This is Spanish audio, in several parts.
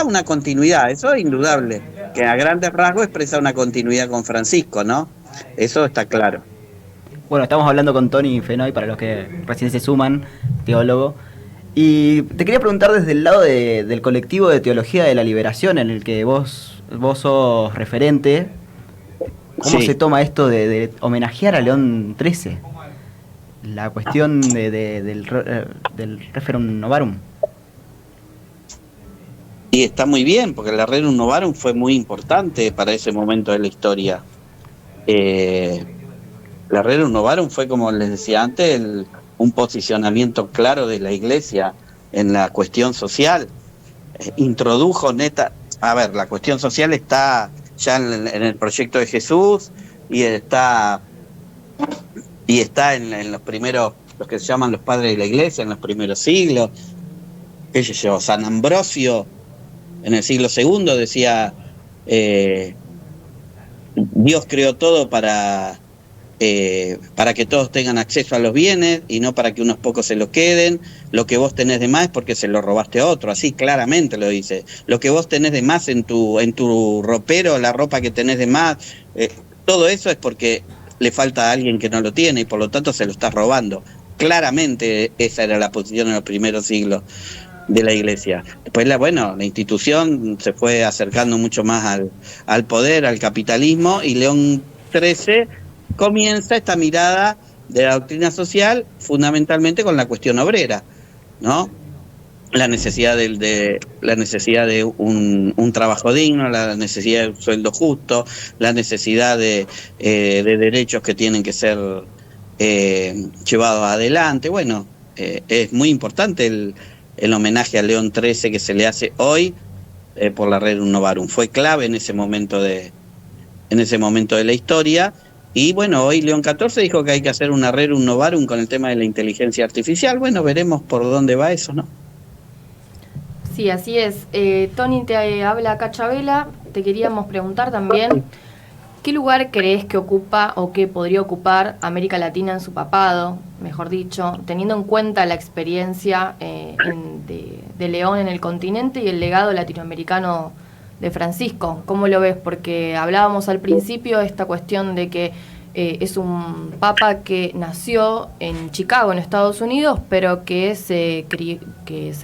una continuidad, eso es indudable, que a grandes rasgos expresa una continuidad con Francisco, ¿no? Eso está claro. Bueno, estamos hablando con Tony Fenoy, para los que recién se suman, teólogo. Y te quería preguntar desde el lado del colectivo de Teología de la Liberación, en el que vos sos referente, ¿cómo se Sí. toma esto de homenajear a León XIII? La cuestión del Referum Novarum. Y está muy bien, porque la Rerum Novarum fue muy importante para ese momento de la historia. Eh, la Rerum Novarum fue, como les decía antes, un posicionamiento claro de la Iglesia en la cuestión social. Introdujo neta, a ver, la cuestión social está ya en el proyecto de Jesús y está en los primeros, los que se llaman los padres de la Iglesia, en los primeros siglos. ¿Qué sé yo? San Ambrosio en el siglo segundo decía, Dios creó todo para que todos tengan acceso a los bienes y no para que unos pocos se lo queden. Lo que vos tenés de más es porque se lo robaste a otro, así claramente lo dice. Lo que vos tenés de más en tu ropero, la ropa que tenés de más, todo eso es porque le falta a alguien que no lo tiene y por lo tanto se lo estás robando. Claramente esa era la posición en los primeros siglos de la Iglesia. Después, la institución se fue acercando mucho más al poder, al capitalismo, y León XIII comienza esta mirada de la doctrina social fundamentalmente con la cuestión obrera, ¿no? La necesidad la necesidad de un trabajo digno, la necesidad de un sueldo justo, la necesidad de derechos que tienen que ser llevados adelante. Bueno, es muy importante el homenaje a León XIII que se le hace hoy por la Rerum Novarum. Fue clave en ese momento de la historia. Y bueno, hoy León XIV dijo que hay que hacer una Rerum Novarum con el tema de la inteligencia artificial. Bueno, veremos por dónde va eso, ¿no? Sí, así es. Tony, te habla Cachabela. Te queríamos preguntar también, ¿qué lugar crees que ocupa o que podría ocupar América Latina en su papado, mejor dicho, teniendo en cuenta la experiencia de León en el continente y el legado latinoamericano de Francisco? ¿Cómo lo ves? Porque hablábamos al principio de esta cuestión de que es un papa que nació en Chicago, en Estados Unidos, pero que se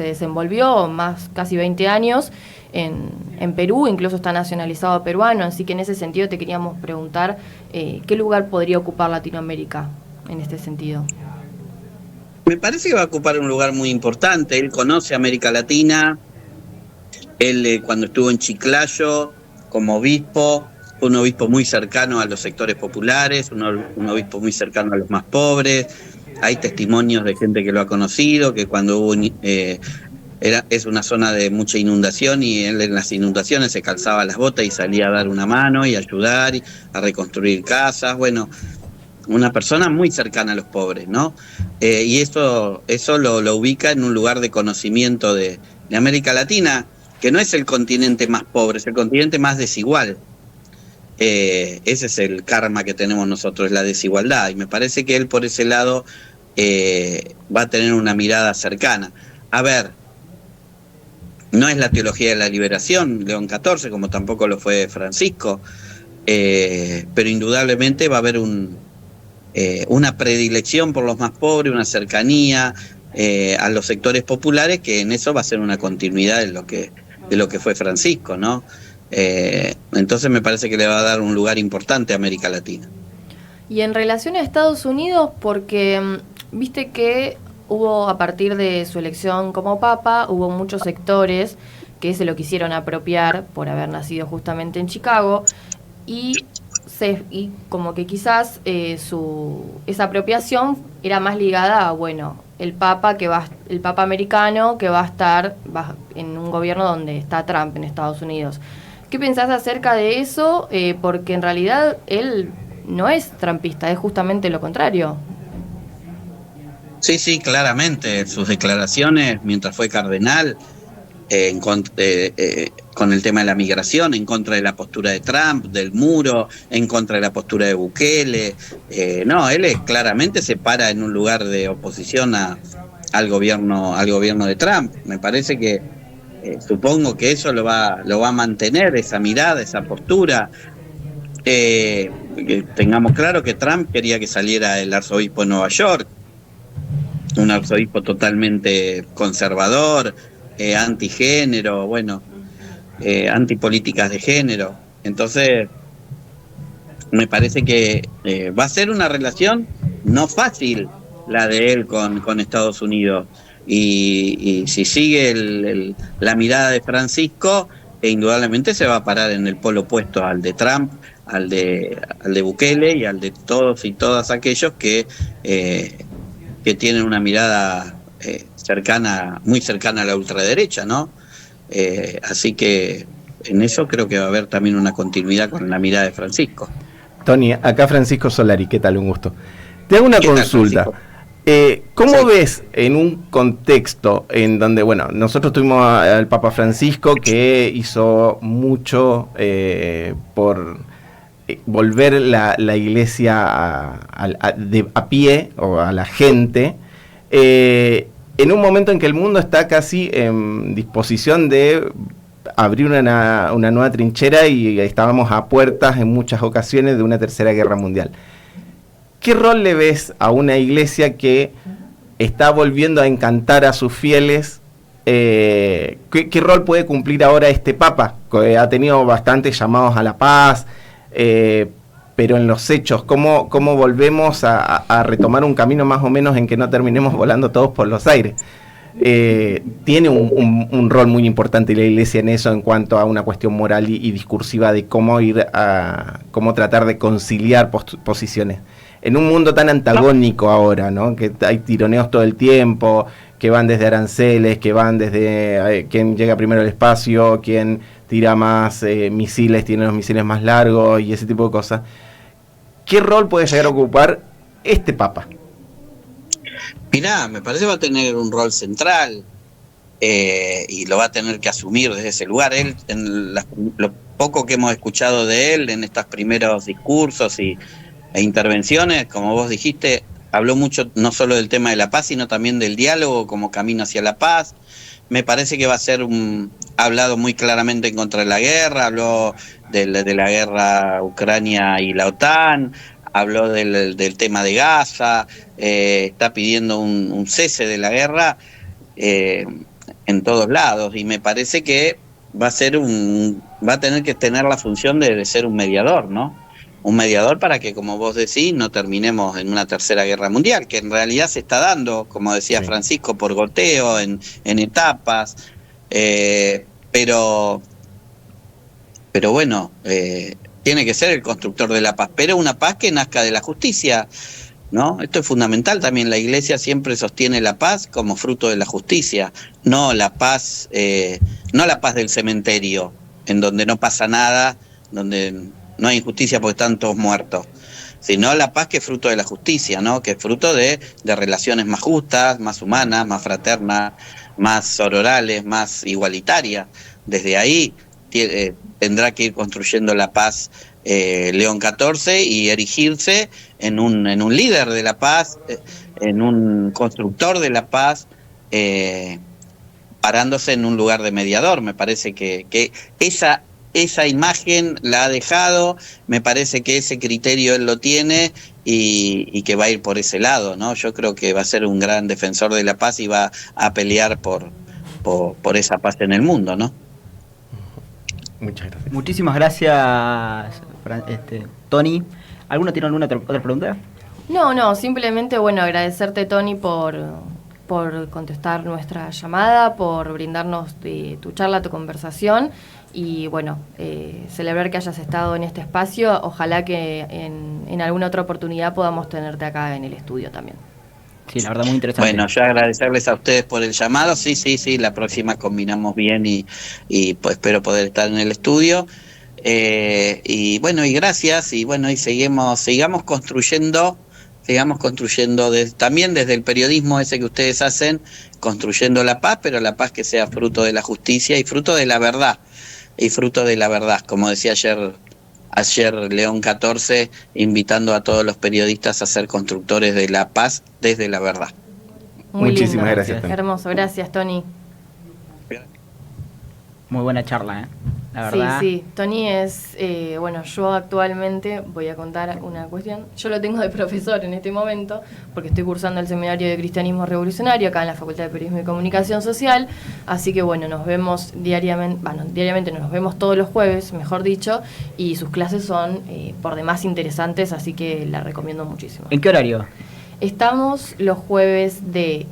desenvolvió más casi 20 años en Perú, incluso está nacionalizado peruano, así que en ese sentido te queríamos preguntar qué lugar podría ocupar Latinoamérica en este sentido. Me parece que va a ocupar un lugar muy importante. Él conoce América Latina. Él cuando estuvo en Chiclayo como obispo, fue un obispo muy cercano a los sectores populares, un obispo muy cercano a los más pobres. Hay testimonios de gente que lo ha conocido, que cuando hubo es una zona de mucha inundación y él en las inundaciones se calzaba las botas y salía a dar una mano y ayudar a reconstruir casas. Bueno, una persona muy cercana a los pobres, ¿no? Y eso lo ubica en un lugar de conocimiento de América Latina, que no es el continente más pobre, es el continente más desigual. Ese es el karma que tenemos nosotros, la desigualdad, y me parece que él por ese lado va a tener una mirada cercana. A ver, no es la teología de la liberación, León XIV, como tampoco lo fue Francisco, pero indudablemente va a haber una predilección por los más pobres, una cercanía a los sectores populares, que en eso va a ser una continuidad de lo que fue Francisco, ¿no? Entonces me parece que le va a dar un lugar importante a América Latina. Y en relación a Estados Unidos, porque viste que hubo, a partir de su elección como papa, hubo muchos sectores que se lo quisieron apropiar por haber nacido justamente en Chicago y como que quizás esa apropiación era más ligada a, bueno, el papa americano que va a estar en un gobierno donde está Trump en Estados Unidos. ¿Qué pensás acerca de eso? Porque en realidad él no es trumpista, es justamente lo contrario. Sí, claramente. Sus declaraciones mientras fue cardenal, con el tema de la migración, en contra de la postura de Trump, del muro, en contra de la postura de Bukele. No, él claramente se para en un lugar de oposición al gobierno de Trump. Me parece que supongo que eso lo va a mantener, esa mirada, esa postura. Que tengamos claro que Trump quería que saliera el arzobispo de Nueva York, un arzobispo totalmente conservador, antigénero, bueno, antipolíticas de género. Entonces, me parece que va a ser una relación no fácil la de él con Estados Unidos. Y si sigue la mirada de Francisco, indudablemente se va a parar en el polo opuesto al de Trump, al de Bukele y al de todos y todas aquellos que tienen una mirada muy cercana a la ultraderecha, ¿no? Así que en eso creo que va a haber también una continuidad con la mirada de Francisco. Tony, acá Francisco Solari, ¿qué tal? Un gusto. Te hago una consulta. ¿Cómo ves en un contexto en donde, bueno, nosotros tuvimos al Papa Francisco que hizo mucho por volver la iglesia a pie o a la gente, en un momento en que el mundo está casi en disposición de abrir una nueva trinchera y estábamos a puertas en muchas ocasiones de una tercera guerra mundial? ¿Qué rol le ves a una iglesia que está volviendo a encantar a sus fieles? ¿Qué rol puede cumplir ahora este Papa? Que ha tenido bastantes llamados a la paz, pero en los hechos, ¿cómo volvemos a retomar un camino más o menos en que no terminemos volando todos por los aires? Tiene un rol muy importante la iglesia en eso, en cuanto a una cuestión moral y discursiva de cómo cómo tratar de conciliar posiciones. En un mundo tan antagónico ahora, ¿no? Que hay tironeos todo el tiempo, que van desde aranceles, que van desde quién llega primero al espacio, quién tira más misiles, tiene los misiles más largos y ese tipo de cosas. ¿Qué rol puede llegar a ocupar este Papa? Mirá, me parece que va a tener un rol central y lo va a tener que asumir desde ese lugar. Él, lo poco que hemos escuchado de él en estos primeros discursos e intervenciones, como vos dijiste, habló mucho no solo del tema de la paz, sino también del diálogo como camino hacia la paz. Me parece que va a ser ha hablado muy claramente en contra de la guerra, habló de la guerra Ucrania y la OTAN, habló del tema de Gaza, está pidiendo un cese de la guerra en todos lados, y me parece que va a tener que tener la función de ser un mediador, ¿no? Un mediador para que, como vos decís, no terminemos en una tercera guerra mundial, que en realidad se está dando, como decía Francisco, por goteo, en etapas, pero bueno, tiene que ser el constructor de la paz, pero una paz que nazca de la justicia, ¿no? Esto es fundamental también. La Iglesia siempre sostiene la paz como fruto de la justicia, no la paz del cementerio, en donde no pasa nada, donde no hay injusticia porque están todos muertos, sino la paz que es fruto de la justicia, ¿no? Que es fruto de relaciones más justas, más humanas, más fraternas, más sororales, más igualitarias. Desde ahí tendrá que ir construyendo la paz León XIV y erigirse en un líder de la paz, en un constructor de la paz, parándose en un lugar de mediador. Me parece que esa imagen la ha dejado, me parece que ese criterio él lo tiene y que va a ir por ese lado, ¿no? Yo creo que va a ser un gran defensor de la paz y va a pelear por esa paz en el mundo, ¿no? Muchas gracias. Muchísimas gracias, Tony. ¿Tiene alguna otra pregunta? No, simplemente, bueno, agradecerte, Tony, por contestar nuestra llamada, por brindarnos tu charla, tu conversación. Y bueno, celebrar que hayas estado en este espacio. Ojalá que en alguna otra oportunidad podamos tenerte acá en el estudio también. Sí, la verdad, muy interesante. Bueno, yo agradecerles a ustedes por el llamado. Sí, la próxima combinamos bien y pues espero poder estar en el estudio. Y bueno, y gracias. Y bueno, y sigamos construyendo también desde el periodismo ese que ustedes hacen, construyendo la paz, pero la paz que sea fruto de la justicia y fruto de la verdad. Como decía ayer León XIV, invitando a todos los periodistas a ser constructores de la paz desde la verdad. Muy Muchísimas lindo. Gracias, Tony. Hermoso, gracias, Tony. Muy buena charla, la verdad. Sí, Tony es, bueno, yo actualmente voy a contar una cuestión. Yo lo tengo de profesor en este momento, porque estoy cursando el seminario de Cristianismo Revolucionario acá en la Facultad de Periodismo y Comunicación Social, así que bueno, nos vemos diariamente nos vemos todos los jueves, mejor dicho, y sus clases son por demás interesantes, así que la recomiendo muchísimo. ¿En qué horario? Estamos los jueves de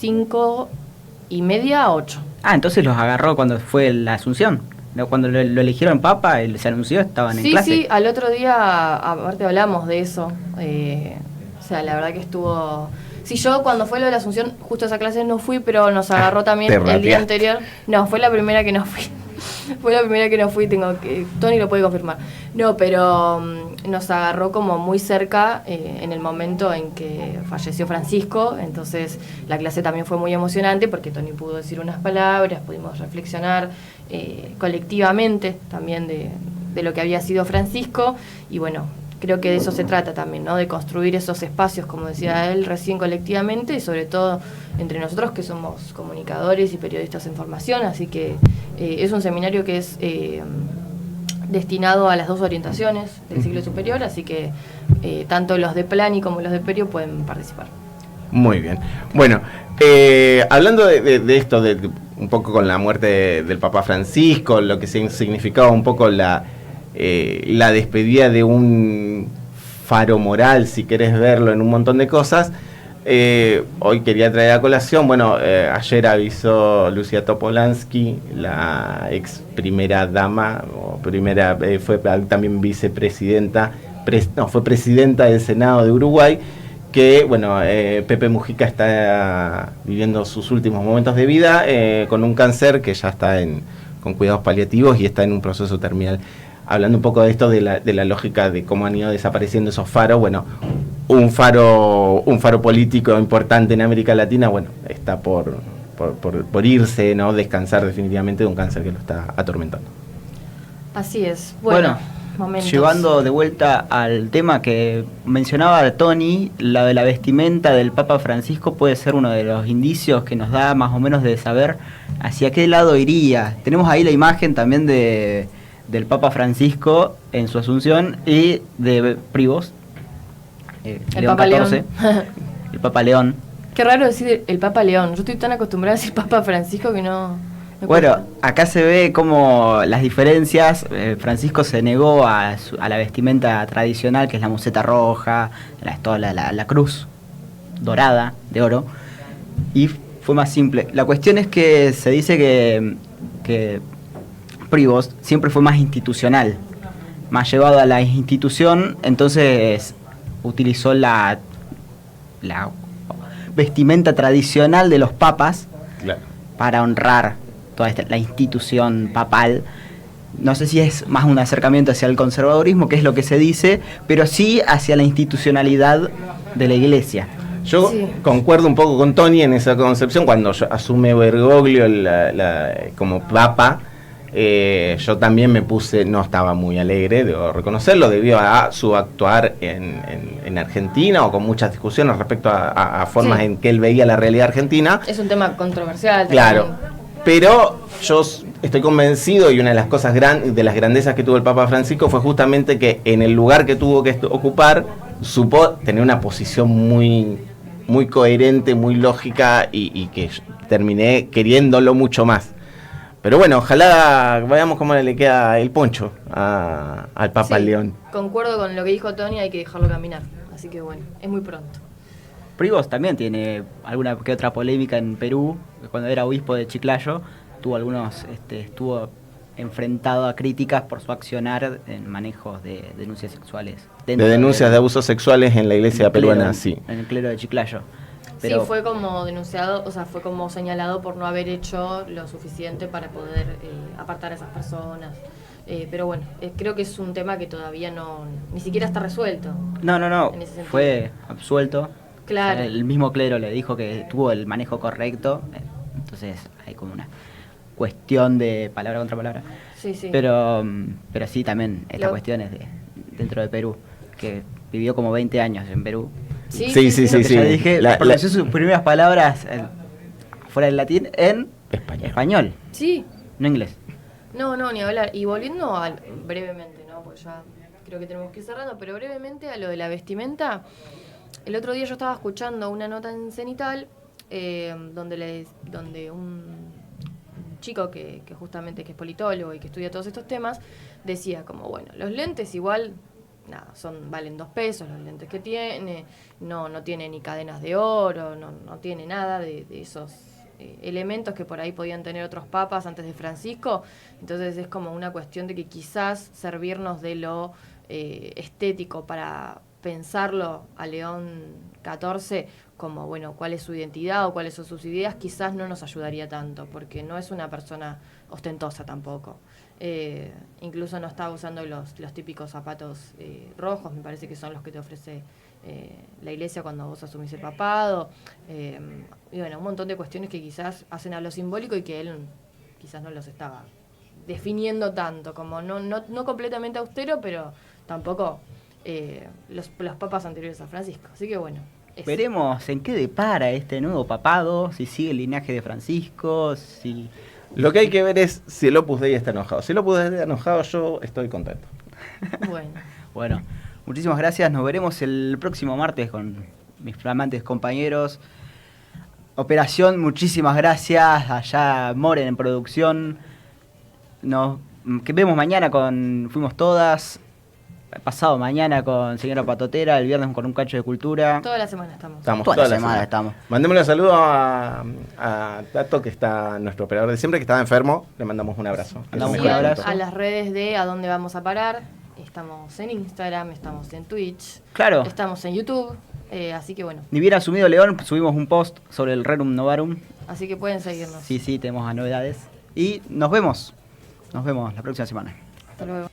5:30 a 8. Ah, entonces los agarró cuando fue la Asunción. Cuando lo eligieron papa, él se anunció, estaban en clase. Sí, al otro día, aparte hablamos de eso. O sea, la verdad que estuvo... Sí, yo cuando fue lo de la Asunción, justo a esa clase no fui, pero nos agarró también el día anterior. No, fue la primera que no fui. Fue la primera que no fui, Tony lo puede confirmar. No, pero nos agarró como muy cerca en el momento en que falleció Francisco, entonces la clase también fue muy emocionante porque Tony pudo decir unas palabras, pudimos reflexionar colectivamente también de lo que había sido Francisco, y bueno, creo que de eso se trata también, ¿no? De construir esos espacios, como decía él recién, colectivamente, y sobre todo entre nosotros que somos comunicadores y periodistas en formación, así que es un seminario que es destinado a las dos orientaciones del ciclo superior, así que tanto los de Plani como los de Perio pueden participar. Muy bien. Bueno, hablando de esto, de un poco con la muerte del Papa Francisco, lo que significaba un poco la despedida de un faro moral, si querés verlo en un montón de cosas, hoy quería traer a colación, bueno, ayer avisó Lucía Topolansky, la ex primera dama, o fue también vicepresidenta, fue presidenta del Senado de Uruguay, que, bueno, Pepe Mujica está viviendo sus últimos momentos de vida con un cáncer que ya está con cuidados paliativos y está en un proceso terminal. Hablando un poco de esto, de la lógica de cómo han ido desapareciendo esos faros, bueno, un faro político importante en América Latina, bueno, está por irse, ¿no? Descansar definitivamente de un cáncer que lo está atormentando. Así es. Bueno, llevando de vuelta al tema que mencionaba Tony, la de la vestimenta del Papa Francisco puede ser uno de los indicios que nos da más o menos de saber hacia qué lado iría. Tenemos ahí la imagen también del Papa Francisco en su Asunción y de Privos, el León Papa XIV, León. el Papa León. Qué raro decir el Papa León. Yo estoy tan acostumbrada a decir Papa Francisco que no bueno, acá se ve como las diferencias. Francisco se negó a la vestimenta tradicional, que es la museta roja, la cruz dorada, de oro, y fue más simple. La cuestión es que se dice que Privos siempre fue más institucional, más llevado a la institución, entonces utilizó la vestimenta tradicional de los papas, claro, para honrar toda la institución papal. No sé si es más un acercamiento hacia el conservadurismo, que es lo que se dice, pero sí hacia la institucionalidad de la Iglesia. Yo concuerdo un poco con Tony en esa concepción. Cuando asume Bergoglio como papa, yo también me puse, no estaba muy alegre, debo reconocerlo, debido a su actuar en Argentina, o con muchas discusiones respecto a formas en que él veía la realidad argentina. Es un tema controversial. Claro, pero yo estoy convencido, y una de las cosas de las grandezas que tuvo el Papa Francisco fue justamente que en el lugar que tuvo que ocupar, supo tener una posición muy, muy coherente, muy lógica, y que terminé queriéndolo mucho más. Pero bueno, ojalá veamos cómo le queda el poncho al Papa León. Concuerdo con lo que dijo Tony, hay que dejarlo caminar. Así que bueno, es muy pronto. Privos también tiene alguna que otra polémica en Perú. Cuando era obispo de Chiclayo, estuvo enfrentado a críticas por su accionar en manejos de denuncias sexuales. De denuncias de abusos sexuales en la iglesia peruana, sí. En el clero de Chiclayo. Pero sí, fue como denunciado, o sea, fue como señalado por no haber hecho lo suficiente para poder apartar a esas personas. Pero bueno, creo que es un tema que todavía ni siquiera está resuelto. No, fue absuelto. Claro. El mismo clero le dijo que tuvo el manejo correcto, entonces hay como una cuestión de palabra contra palabra. Sí. Pero sí, también esta cuestión es dentro de Perú, que vivió como 20 años en Perú. Sí. Ya dije, pronunció sus primeras palabras fuera del latín en español. Sí. no inglés. No, ni hablar. Y volviendo brevemente, ¿no? Pues ya creo que tenemos que ir cerrando, pero brevemente a lo de la vestimenta. El otro día yo estaba escuchando una nota en Cenital donde un chico que justamente que es politólogo y que estudia todos estos temas, decía como, bueno, los lentes igual, nada, valen 2 pesos, los lentes que tiene, no tiene ni cadenas de oro, no tiene nada de esos elementos que por ahí podían tener otros papas antes de Francisco. Entonces es como una cuestión de que quizás servirnos de lo estético para pensarlo a León XIV como, bueno, cuál es su identidad o cuáles son sus ideas, quizás no nos ayudaría tanto, porque no es una persona ostentosa tampoco. Incluso no estaba usando los típicos zapatos rojos, me parece que son los que te ofrece la iglesia cuando vos asumís el papado. Y bueno, un montón de cuestiones que quizás hacen a lo simbólico y que él quizás no los estaba definiendo tanto, como no completamente austero, pero tampoco los papas anteriores a Francisco. Así que bueno. Eso. Veremos en qué depara este nuevo papado, si sigue el linaje de Francisco, si... Lo que hay que ver es si el Opus Dei está enojado. Si el Opus Dei está enojado, yo estoy contento. Bueno, muchísimas gracias. Nos veremos el próximo martes con mis flamantes compañeros. Operación, muchísimas gracias. Allá Moren en producción. Nos vemos mañana con Fuimos Todas. Pasado mañana con Señora Patotera, el viernes con un cacho de cultura. Toda la semana estamos. Toda la semana estamos. Mandémosle un saludo a Tato, que está nuestro operador de siempre, que estaba enfermo. Le mandamos un abrazo. Mandamos un abrazo. A las redes de A Dónde Vamos a Parar. Estamos en Instagram, estamos en Twitch. Claro. Estamos en YouTube. Así que bueno. Ni bien asumido León, subimos un post sobre el Rerum Novarum. Así que pueden seguirnos. Sí, tenemos novedades. Y nos vemos. Nos vemos la próxima semana. Hasta luego.